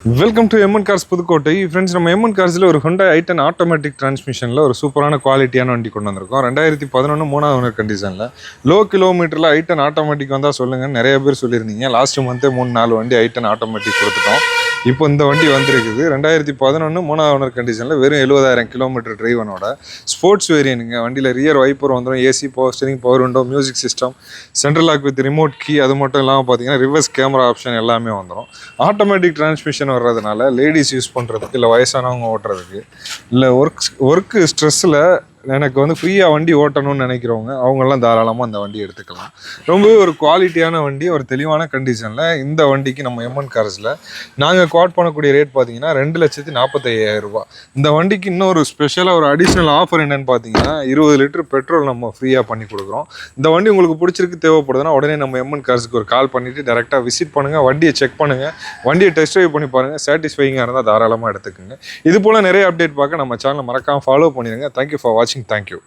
Welcome to MN cars Pudukkottai. Friends, நம்ம MN கார்ஸில் ஒரு Hyundai i10 ஆட்டோமேட்டிக் டிரான்ஸ்மிஷனில் ஒரு சூப்பரான குவாலிட்டியான வண்டி கொண்டு வந்திருக்கோம். 2011 3வது ஓனர் கண்டிஷனில் லோ கிலோமீட்டரில் i10 ஆட்டோமேட்டிக் வந்தால் சொல்லுங்கள். நிறைய பேர் சொல்லியிருந்தீங்க. லாஸ்ட் மந்த்தே 3-4 வண்டி i10 ஆட்டோமேட்டிக் கொடுத்துட்டோம். இப்போ இந்த வண்டி வந்திருக்குது 2011 3வது ஓனர் கண்டிஷனில் வெறும் 70,000 கிலோமீட்டர் டிரைவனோட ஸ்போர்ட்ஸ் வேரியனுங்க. வண்டியில் ரியர் வைப்பர் வந்துடும், AC, power steering, power window, music system, central lock with remote key. அது மட்டும் இல்லாமல் பார்த்தீங்கன்னா ரிவர்ஸ் கேமரா ஆப்ஷன் எல்லாமே வந்துடும். ஆட்டோமேட்டிக் டிரான்ஸ்மிஷன் வர்றதுனால லேடிஸ் யூஸ் பண்ணுறதுக்கு, இல்லை வயசானவங்க ஓட்டுறதுக்கு, இல்லை ஒர்க்கு ஸ்ட்ரெஸ்ஸில் எனக்கு வந்து ஃப்ரீயாக வண்டி ஓட்டணும்னு நினைக்கிறவங்க அவங்கெல்லாம் தாராளமாக அந்த வண்டி எடுத்துக்கலாம். ரொம்பவே ஒரு குவாலிட்டியான வண்டி, ஒரு தெளிவான கண்டிஷனில் இந்த வண்டிக்கு நம்ம எம்என் கார்ஸில் நாங்கள் குவாட் பண்ணக்கூடிய ரேட் பார்த்தீங்கன்னா 2,45,000 ரூபா. இந்த வண்டிக்கு இன்னொரு ஸ்பெஷலாக ஒரு அடிஷ்னல் ஆஃபர் என்னென்னு பார்த்தீங்கன்னா 20 லிட்டர் பெட்ரோல் நம்ம ஃப்ரீயாக பண்ணி கொடுக்குறோம். இந்த வண்டி உங்களுக்கு பிடிச்சிருக்கு, தேவைப்படுதுன்னா உடனே நம்ம எம்என் கார்ஸுக்கு ஒரு கால் பண்ணிவிட்டு டேரெக்டாக விசிட் பண்ணுங்கள், வண்டியை செக் பண்ணுங்கள், வண்டியை டெஸ்ட் ட்ரைவ் பண்ணி பாருங்கள். சாட்டிஸ்ஃபைங்காக இருந்தால் தாராளமாக எடுத்துக்கோங்க. இது போல் நிறைய அப்டேட் பார்க்க நம்ம சேனலை மறக்காமல் ஃபாலோ பண்ணிடுங்க. தேங்க்யூ ஃபார் வாட்சிங். Thank you.